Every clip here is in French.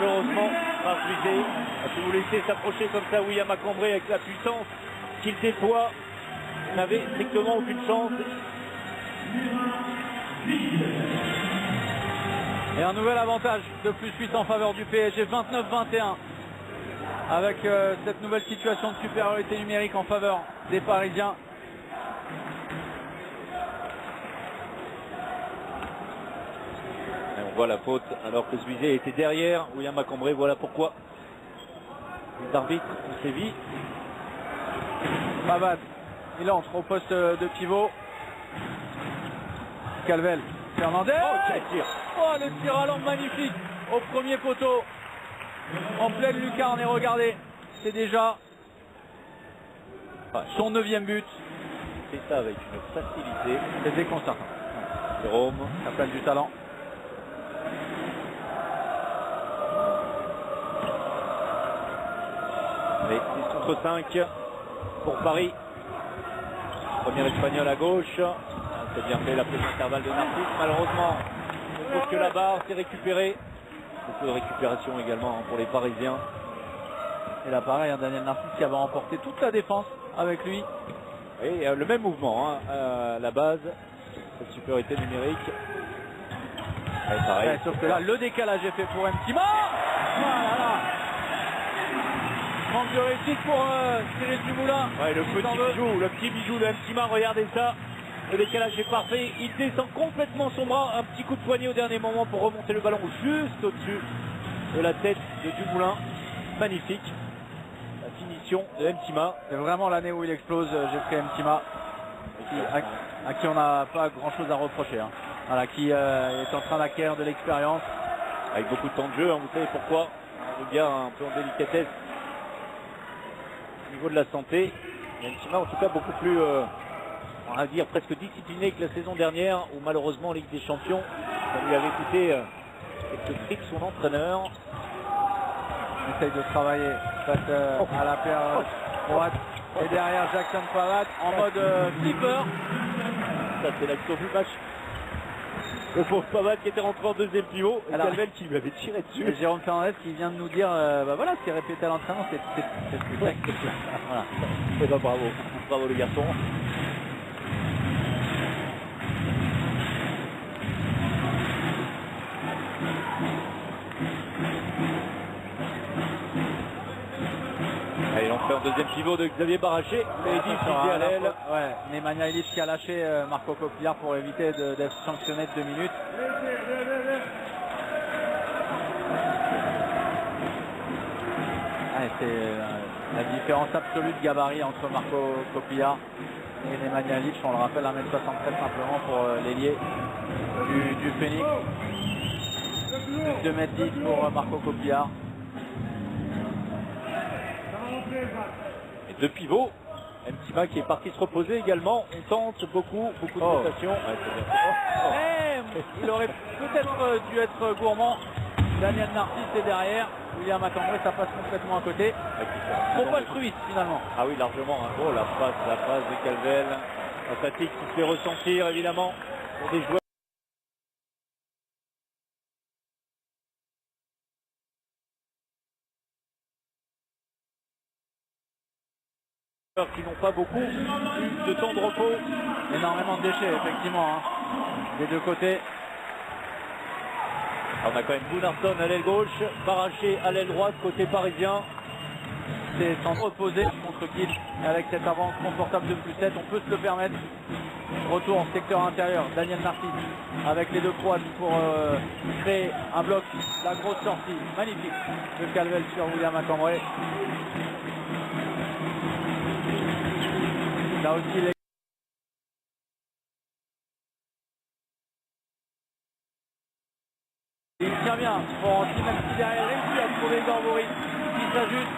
malheureusement par Juizé. Si vous laissez s'approcher comme ça William Macambray avec la puissance qu'il déploie, n'avait strictement aucune chance. Et un nouvel avantage de plus 8 en faveur du PSG, 29-21. Avec cette nouvelle situation de supériorité numérique en faveur des Parisiens. Et on voit la faute alors que Juizé était derrière William Macambray. Voilà pourquoi les arbitres ont sévi. Pavard, il entre au poste de pivot. Calvel, Fernandez. Oh, quel tir! Oh, le tir à l'angle magnifique au premier poteau. En pleine lucarne, et regardez, c'est déjà son 9e but. C'est ça avec une facilité. C'est déconcertant. Jérôme, Ça appelle du talent. allez, 6 contre 5 pour Paris. Premier espagnol à gauche. C'est bien fait la prise d'intervalle de Narcisse. Malheureusement, on trouve que la barre s'est récupérée. Beaucoup de récupération également pour les Parisiens. Et là pareil, Daniel Narcisse qui avait remporté toute la défense avec lui. Et le même mouvement à la base, cette supériorité numérique. Ouais, pareil. Ouais, sauf que là, le décalage est fait pour Mtima. Voilà. Manque de réussite pour Cyril Dumoulin. Ouais, le petit bijou de Mtima, regardez ça. Le décalage est parfait. Il descend complètement son bras. Un petit coup de poignet au dernier moment pour remonter le ballon juste au-dessus de la tête de Dumoulin. Magnifique. La finition de Mtima. C'est vraiment l'année où il explose, Jeffrey Mtima, à qui on n'a pas grand-chose à reprocher. Hein. Voilà, qui est en train d'acquérir de l'expérience. Avec beaucoup de temps de jeu, hein, vous savez pourquoi. Le gars un peu en délicatesse au niveau de la santé. Mtima en tout cas beaucoup plus, on va dire presque discipliné que la saison dernière, où malheureusement en Ligue des Champions, ça lui avait coûté quelques frics son entraîneur. On essaye de travailler face à la paire droite. Et derrière Jackson Pavard en mode flipper. Ça c'est l'action du match. Le pauvre Pavard qui était rentré en deuxième pivot, et Calvel qui lui avait tiré dessus. Et Jérôme Fernandez qui vient de nous dire, bah voilà, ce qui est répété à l'entraînement, c'est plus Ouais. Voilà. Et bah bravo, bravo le garçon. Allez, l'entrée en deuxième pivot de Xavier Baraché. Vous l'avez dit, Fizé à l'aile. Ouais, Nemanja Ilić qui a lâché Marco Copillard pour éviter d'être sanctionné de 2 minutes. Ouais, c'est la différence absolue de gabarit entre Marco Copillard et Nemanja Ilić. On le rappelle, 1m73 simplement pour l'ailier du Phoenix. Plus 2m10 pour Marco Copillard. Et deux pivots. Mtima qui est parti se reposer également. On tente beaucoup de rotation. Ouais, il aurait peut-être dû être gourmand. Daniel Narcisse est derrière. William Macambray, ça passe complètement à côté. Trop altruiste finalement. Ah oui, largement. Hein. Oh, la passe de Calvel. La fatigue qui fait ressentir évidemment pour des joueurs. Qui n'ont pas beaucoup de temps de repos. Énormément de déchets, effectivement, hein, des deux côtés. On a quand même Gunnarsson à l'aile gauche, Baraché à l'aile droite, côté parisien. C'est sans reposer contre Kiel. Avec cette avance confortable de plus 7, on peut se le permettre. Retour en secteur intérieur, Daniel Narcisse avec les deux croates pour créer un bloc. La grosse sortie, magnifique de Calvel sur William Macambray. Là aussi, il tient bien. Florentine, même si derrière, réussit à trouver Gorgori qui s'ajuste.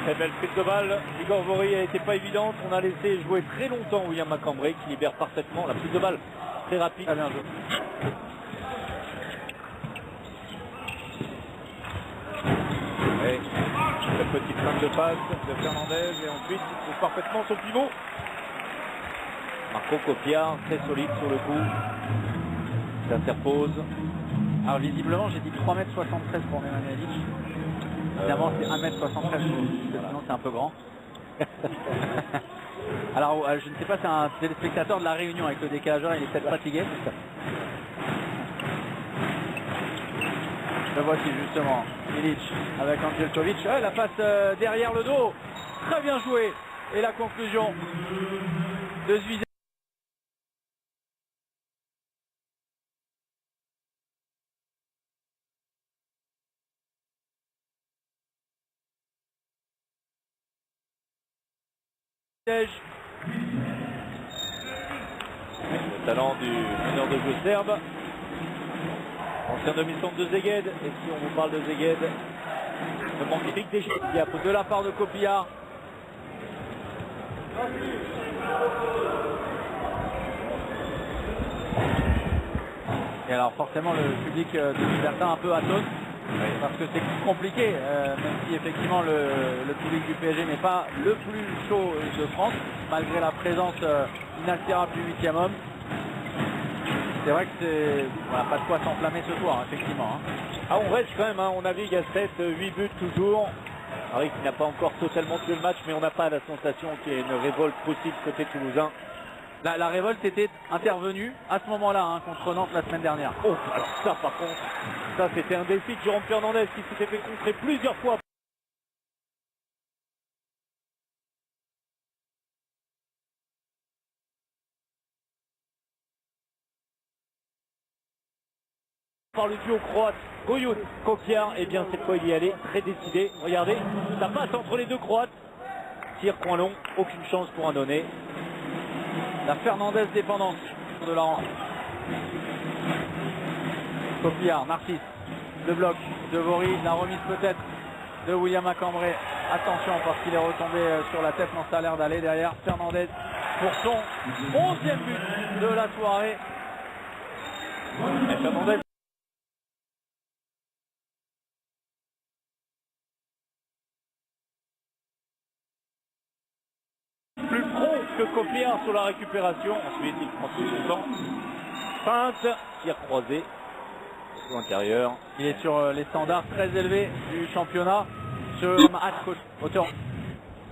Très belle prise de balle. Igor Vori n'était pas évidente. On a laissé jouer très longtemps William Macambray qui libère parfaitement. La prise de balle très rapide. Très bien joué. Ouais. La petite feinte de passe de Fernandez et ensuite il trouve parfaitement son pivot. Marco Copiard, très solide sur le coup. Il s'interpose. Alors visiblement j'ai dit 3,73 m pour Nemanja Ilić. Évidemment c'est 1,73 m, sinon c'est un peu grand. Alors je ne sais pas, c'est un téléspectateur de la Réunion avec le décalage horaire, il est peut-être fatigué. Le voici justement, Ilić avec Anđelković. La passe derrière le dos, très bien joué. Et la conclusion de Zvizer. Le talent du meneur de jeu serbe. Ancien demi-centre de Szeged. Et si on vous parle de Szeged, le magnifique des jeux de la part de Copiard. Et alors forcément le public de Libertin un peu atone. Oui. Parce que c'est compliqué, même si effectivement le public du PSG n'est pas le plus chaud de France, malgré la présence inaltérable du 8e homme. C'est vrai que c'est voilà, pas de quoi s'enflammer ce soir, effectivement. Ah, on reste quand même, hein. On navigue à 7-8 buts toujours. Paris qui n'a pas encore totalement tué le match, mais on n'a pas la sensation qu'il y ait une révolte possible côté toulousain. La révolte était intervenue à ce moment-là contre Nantes la semaine dernière. Oh, alors ça par contre, ça c'était un défi de Jérôme Fernandez qui s'était fait contrer plusieurs fois. Par le duo croate, Goyoun, Copiard, et bien cette fois il y allait, très décidé. Regardez, ça passe entre les deux croates. Tir coin long, aucune chance pour un donné. La Fernandez dépendance de la rencontre. Copiard, Narcisse, le bloc de Vori, la remise peut-être de William Acambré. Attention parce qu'il est retombé sur la tête, non ça a l'air d'aller derrière Fernandez pour son 11e but de la soirée. Et Fernandez. Plus pro que Copiard sur la récupération. Ensuite, il prend tout son temps. Feinte, tir croisé. Sur l'intérieur. Il est sur les standards très élevés du championnat. Ce match, auteur.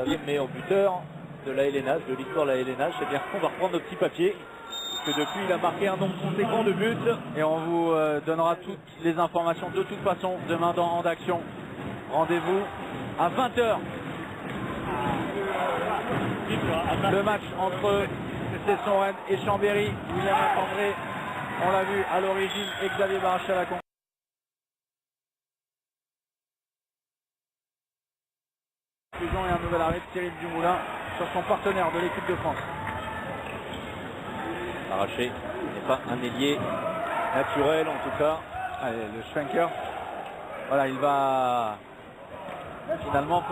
9e meilleur buteur de la LNH, de l'histoire de la LNH. Et bien, on va reprendre nos petits papiers. Parce que depuis, il a marqué un nombre conséquent de buts. Et on vous donnera toutes les informations de toute façon demain dans Hand Action. Rendez-vous à 20 h. Le match entre Cesson-Rennes et Chambéry. William Acambré, on l'a vu à l'origine, et Xavier Barache à la conclusion. Et un nouvel arrêt de Cyril Dumoulin sur son partenaire de l'équipe de France. Arraché n'est pas un ailier naturel en tout cas. Allez, le Schwenker. Voilà, il va finalement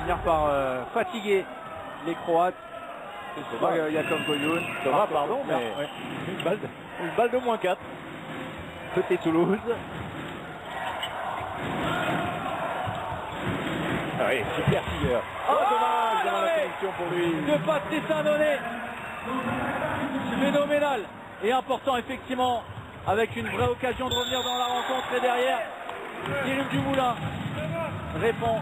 finir par fatiguer les Croates. Jakov Goyoun. Ça va, pardon, mais ouais. une balle de moins 4. Côté Toulouse. Ah oui, super tireur. Oh, dommage dans la connexion pour lui. De Patrice Saint-Donné. Phénoménal et important effectivement, avec une vraie occasion de revenir dans la rencontre. Et derrière, Cyril Dumoulin répond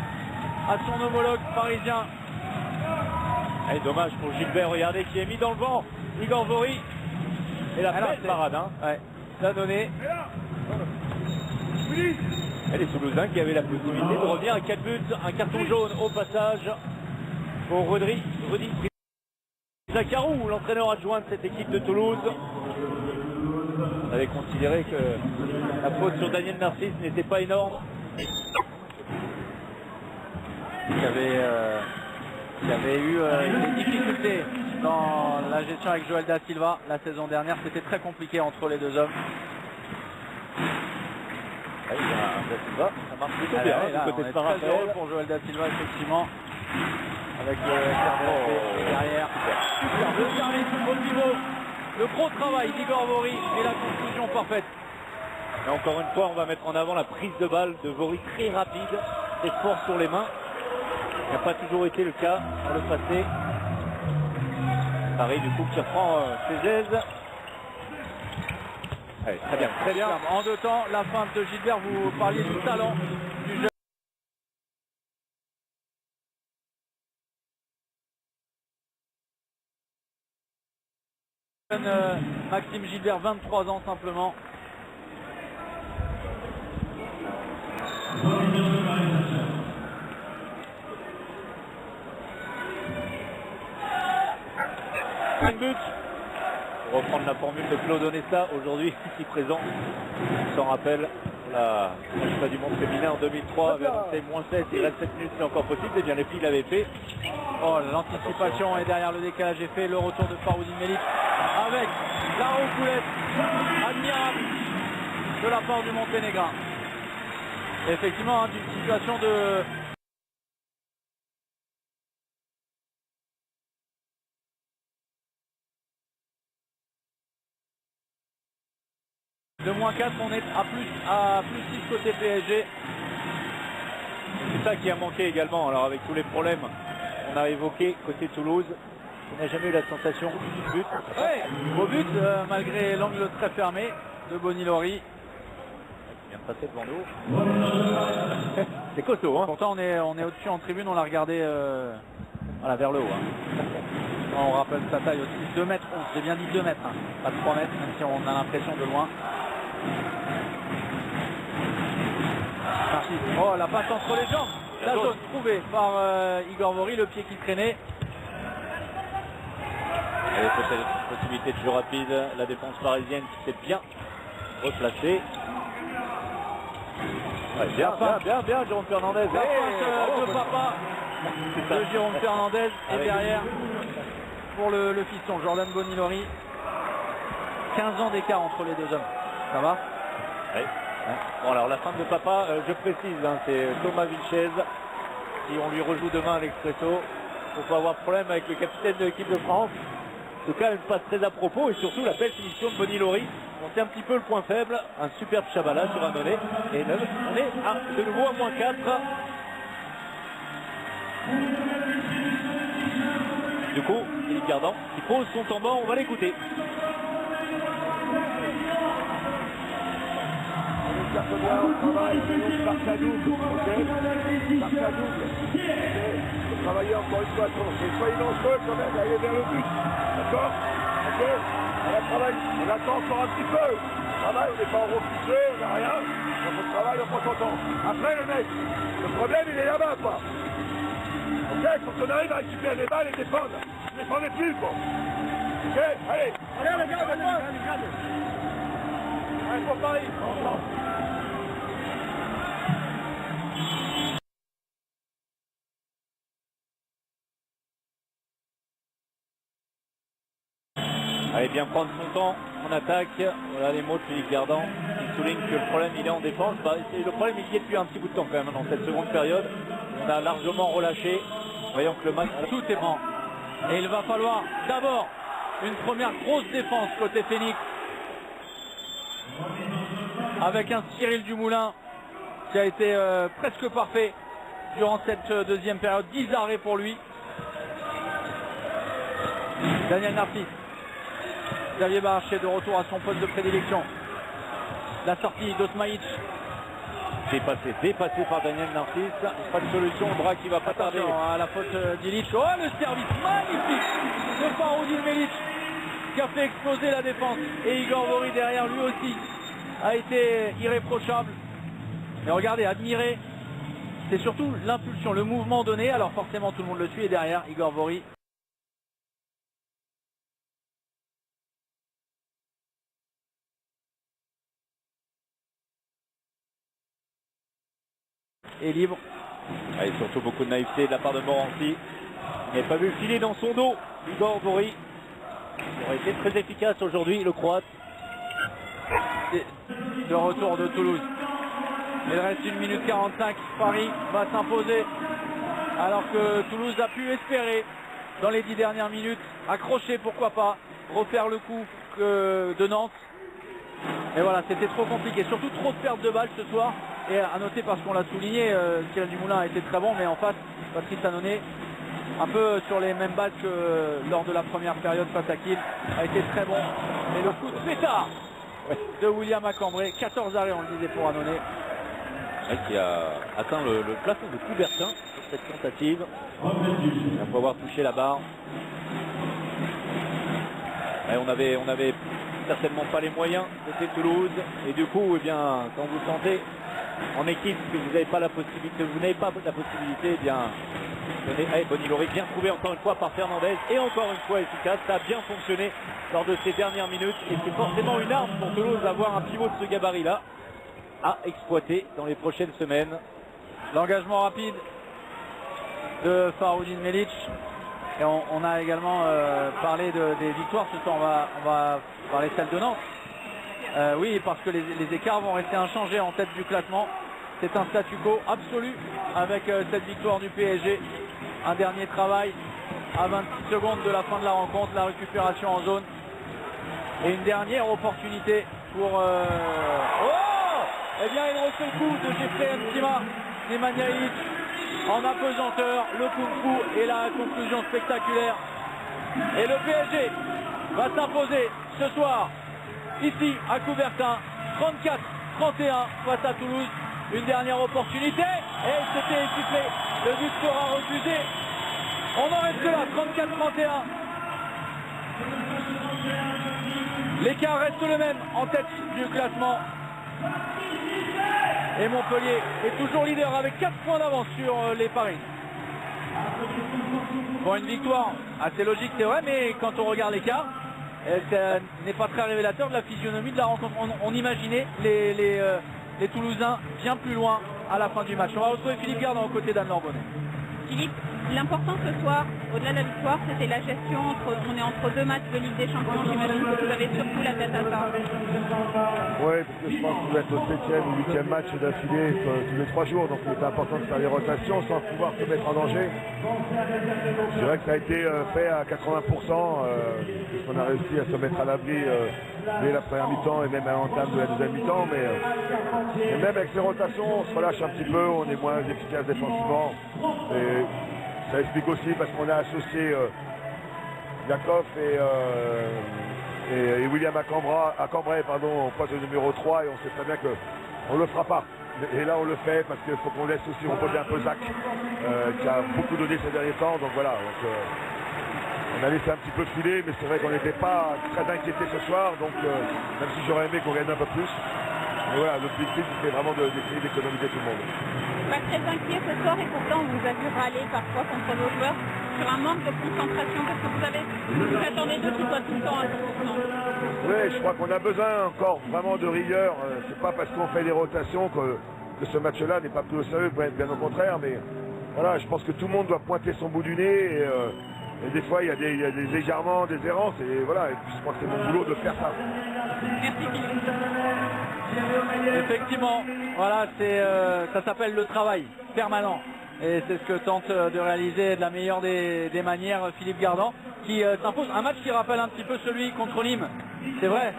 à son homologue parisien. Allez, dommage pour Gilbert, regardez, qui est mis dans le vent. Igor Vori. Et la belle parade, hein. Ouais, Saint-Donné. Et les Toulousains qui avaient la possibilité de revenir à 4 buts, un carton jaune au passage pour Rudy Zaccarou, l'entraîneur adjoint de cette équipe de Toulouse. On avait considéré que la faute sur Daniel Narcisse n'était pas énorme. Il y avait eu des difficultés dans la gestion avec Joël Da Silva la saison dernière. C'était très compliqué entre les deux hommes. Da Silva, ça marche plutôt bien là, du côté de très heureux pour Joël Da Silva effectivement. Avec le derrière. Super. Le service au niveau. Le gros travail d'Igor Vori et la conclusion parfaite. Et encore une fois, on va mettre en avant la prise de balle de Vori très rapide, très fort sur les mains. Ça n'a pas toujours été le cas dans le passé. Paris du coup qui reprend ses aises. Allez, très bien, très bien. En 2 temps, la feinte de Gilbert, vous parliez du talent du jeune. Maxime Gilbert, 23 ans simplement. Un but. Pour reprendre la formule de Claude Onesta, aujourd'hui ici présent, on s'en rappelle, la championnat du monde féminin en 2003 avait annoncé -7, il reste 7 minutes, c'est encore possible, et bien les filles l'avaient fait. Oh, l'anticipation est derrière le décalage est fait, le retour de Faroudine Melic avec la roucoulette admirable de la part du Monténégrin. Effectivement, hein, d'une situation de -4, on est à plus 6 côté PSG. C'est ça qui a manqué également, alors avec tous les problèmes qu'on a évoqués côté Toulouse, on n'a jamais eu la sensation du but. Ouais, beau but malgré l'angle très fermé de Bonilori. Il vient de passer devant nous. C'est costaud, hein. Pourtant on est au-dessus en tribune, on l'a regardé voilà, vers le haut. Hein. On rappelle sa taille aussi, 2 mètres 11, j'ai bien dit 2 mètres, hein. Pas 3 mètres, même si on a l'impression de loin. Oh, la passe entre les jambes, la zone trouvée par Igor Vori, le pied qui traînait. Et peut-être une possibilité de jeu rapide, la défense parisienne qui s'est bien replacée. Ouais, bien, Jérôme Fernandez. La passe de papa de Jérôme Fernandez et derrière pour le fiston Jordan Bonilori. 15 ans d'écart entre les deux hommes. Ça va? Oui. Bon, alors la femme de papa, je précise, hein, c'est Thomas Vilches. Si on lui rejoue demain à l'Expresso, il ne faut pas avoir de problème avec le capitaine de l'équipe de France. En tout cas, une passe très à propos et surtout la belle finition de Bonilori. On sait un petit peu le point faible, un superbe Chabala sur un donné. Et on est de nouveau à -4. Du coup, Philippe Gardan qui pose son tambour, on va l'écouter. On travaille, par double, ok. Par double. Travailler encore une fois, soyez dangereux quand même, aller vers le but. D'accord? Ok? On attend encore un petit peu. On travaille, on n'est pas en refusé, on n'a rien. Donc on travaille, on prend son temps. Après le mec, le problème il est là-bas, quoi. Ok? Faut qu'on arrive à récupérer les balles et défendre. Ne défendez plus, quoi. Ok? Allez! Allez les gars, allez pour Paris! Allez bien prendre son temps en attaque. Voilà les mots de Philippe Gardan qui souligne que le problème il est en défense. Bah, le problème il y est depuis un petit bout de temps quand même dans cette seconde période. On a largement relâché. Voyons que le match... Tout est bon. Et il va falloir d'abord une première grosse défense côté Phoenix. Avec un Cyril Dumoulin qui a été presque parfait durant cette deuxième période. 10 arrêts pour lui. Daniel Narcisse. Xavier Baraché de retour à son poste de prédilection. La sortie d'Osmaïch. Dépassé par Daniel Narcisse. Pas de solution, le bras qui va pas tarder. À la faute d'Ilic. Oh, le service magnifique de Faroudine Melic qui a fait exploser la défense. Et Igor Vori derrière lui aussi a été irréprochable. Mais regardez, admirez, c'est surtout l'impulsion, le mouvement donné. Alors forcément tout le monde le suit et derrière Igor Vori. Et libre. Et surtout beaucoup de naïveté de la part de Morancy. Il n'avait pas vu le filet dans son dos. Igor Vori. Il aurait été très efficace aujourd'hui, le Croate. De retour de Toulouse. Il reste 1 minute 45. Paris va s'imposer. Alors que Toulouse a pu espérer dans les 10 dernières minutes. Accrocher, pourquoi pas. Refaire le coup de Nantes. Et voilà, c'était trop compliqué. Surtout trop de pertes de balles ce soir. Et à noter, parce qu'on l'a souligné, Cyril Dumoulin a été très bon, mais en face, Patrice Annonay un peu sur les mêmes bases que lors de la première période face à Kiel, a été très bon. Et le coup de pétard de William Acambré, 14 arrêts on le disait pour Annonay. Qui a atteint le plafond de Coubertin sur cette tentative. Il faut avoir touché la barre. Et on avait certainement pas les moyens côté Toulouse. Et du coup, eh bien, quand vous sentez en équipe que vous n'avez pas la possibilité, eh bien, Bonilori bien trouvé encore une fois par Fernandez et encore une fois efficace. Ça a bien fonctionné lors de ces dernières minutes et c'est forcément une arme pour Toulouse d'avoir un pivot de ce gabarit-là à exploiter dans les prochaines semaines. L'engagement rapide de Faroudine Melic. Et on a également parlé des victoires ce soir. On va parler celle de Nantes. Oui, parce que les écarts vont rester inchangés en tête du classement. C'est un statu quo absolu avec cette victoire du PSG. Un dernier travail à 26 secondes de la fin de la rencontre, la récupération en zone. Et une dernière opportunité pour... Eh bien, il refait le coup de Jeffrey Mtima, Nemanja Ilic en apesanteur, le kung-fu et la conclusion spectaculaire. Et le PSG va s'imposer ce soir, ici à Coubertin, 34-31 face à Toulouse. Une dernière opportunité, et c'était essoufflé. Le but sera refusé. On en reste là, 34-31. L'écart reste le même en tête du classement. Et Montpellier est toujours leader avec 4 points d'avance sur les Paris. Bon, une victoire assez logique, c'est vrai, mais quand on regarde l'écart, ça n'est pas très révélateur de la physionomie de la rencontre. On imaginait les Toulousains bien plus loin à la fin du match. On va retrouver Philippe Gardant aux côtés d'Anne Lorbonnet. Philippe, l'important ce soir, au-delà de la victoire, c'était la gestion. On est entre 2 matchs de Ligue des Champions. J'imagine que vous avez surtout la tête à ça. Oui, parce que je pense qu'on va être au 7e ou 8e match d'affilée tous les 3 jours. Donc il est important de faire des rotations sans pouvoir se mettre en danger. C'est vrai que ça a été fait à 80%. Puisqu'on a réussi à se mettre à l'abri dès la première mi-temps et même à l'entame de la deuxième mi-temps. Mais même avec ces rotations, on se relâche un petit peu. On est moins efficace défensivement. Et ça explique aussi parce qu'on a associé Yakov et William Acambré au poste de numéro 3 et on sait très bien qu'on ne le fera pas. Et là on le fait parce qu'il faut qu'on laisse aussi reposer un peu Zach qui a beaucoup donné ces derniers temps. Donc voilà, on a laissé un petit peu filer, mais c'est vrai qu'on n'était pas très inquiété ce soir. Donc même si j'aurais aimé qu'on gagne un peu plus. Mais voilà, l'objectif c'est vraiment d'essayer d'économiser tout le monde. Pas très inquiet ce soir et pourtant on vous a vu râler parfois contre vos joueurs sur un manque de concentration parce que vous attendez d'eux qu'ils soient tout le temps à 100%. Oui, je crois qu'on a besoin encore vraiment de rigueur. C'est pas parce qu'on fait des rotations que ce match-là n'est pas pris au sérieux, bien au contraire. Mais voilà, je pense que tout le monde doit pointer son bout du nez et des fois il y a des égarements, des errances et voilà. Et puis je crois que c'est mon boulot de faire ça. Merci Philippe. Effectivement, voilà, ça s'appelle le travail permanent. Et c'est ce que tente de réaliser de la meilleure des manières Philippe Gardant, qui s'impose. Un match qui rappelle un petit peu celui contre Nîmes, c'est vrai,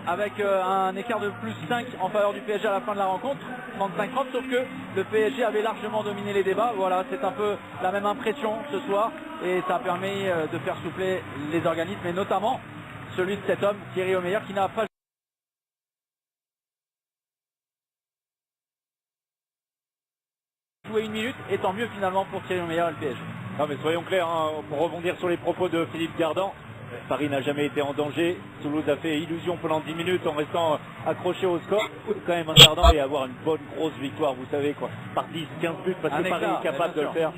avec un écart de plus 5 en faveur du PSG à la fin de la rencontre, 35-30, sauf que le PSG avait largement dominé les débats. Voilà, c'est un peu la même impression ce soir, et ça a permis de faire souffler les organismes, et notamment celui de cet homme, Thierry Omeyer, qui n'a pas joué une minute, et tant mieux finalement pour Thierry Omeyer et le PSG. Non mais soyons clairs, hein, pour rebondir sur les propos de Philippe Gardant, Paris n'a jamais été en danger. Toulouse a fait illusion pendant 10 minutes en restant accroché au score. Il faut quand même un Gardant et avoir une bonne grosse victoire, vous savez quoi, par 10, 15 buts, parce que Paris est capable de le faire.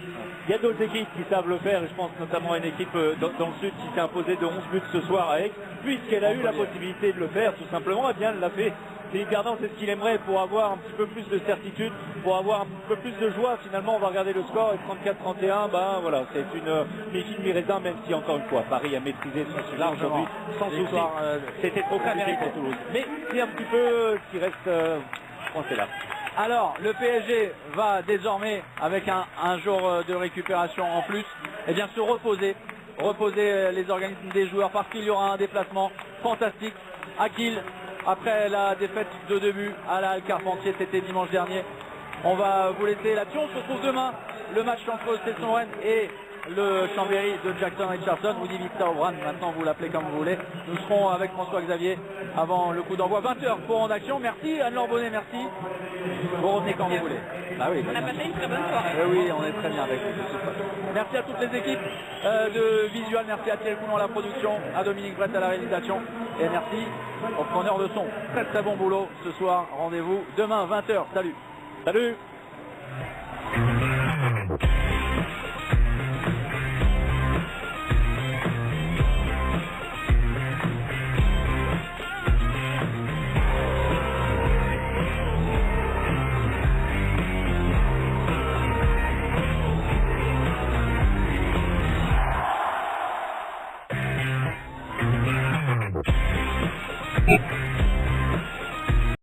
Il y a d'autres équipes qui savent le faire, et je pense notamment à une équipe dans le sud qui s'est imposée de 11 buts ce soir à Aix, puisqu'elle a eu la possibilité de le faire tout simplement, et bien elle l'a fait. Philippe Gardant, c'est ce qu'il aimerait pour avoir un petit peu plus de certitude, pour avoir un peu plus de joie. Finalement, on va regarder le score, et 34-31, ben voilà, c'est une mi-fine mi-raisin, même si encore une fois, Paris a maîtrisé son sujet aujourd'hui, sans souci. C'était trop compliqué pour Toulouse. Mais c'est un petit peu ce qui reste coincé là. Alors, le PSG va désormais, avec un jour de récupération en plus, eh bien se reposer les organismes des joueurs, parce qu'il y aura un déplacement fantastique à Kiel. Après la défaite de 2 buts à la Halle Carpentier, c'était dimanche dernier. On va vous laisser là-dessus. On se retrouve demain. Le match entre Cesson-Rennes et le Chambéry de Jackson Richardson, vous dit Victor O'Brien, maintenant vous l'appelez comme vous voulez. Nous serons avec François Xavier avant le coup d'envoi, 20h pour En Action. Merci Anne-Laure Bonnet, merci. Vous revenez quand vous voulez. Ah oui, On a passé une très bonne soirée. oui, on est très bien avec vous. Merci à toutes les équipes de Visual, merci à Thierry Coulon à la production, à Dominique Brett à la réalisation et merci aux preneurs de son. Très très bon boulot ce soir, rendez-vous demain 20h, salut. Salut.